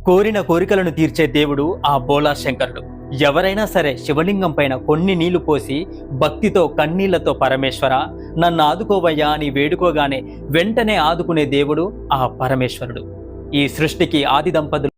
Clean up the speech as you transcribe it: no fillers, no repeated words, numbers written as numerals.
కోరిన కోరికలను తీర్చే దేవుడు ఆ బోలా శంకరుడు. ఎవరైనా సరే శివలింగం పైన కొన్ని నీళ్లు పోసి భక్తితో కన్నీళ్లతో పరమేశ్వర నన్ను ఆదుకోవయ్యా అని వేడుకోగానే వెంటనే ఆదుకునే దేవుడు ఆ పరమేశ్వరుడు. ఈ సృష్టికి ఆది దంపతులు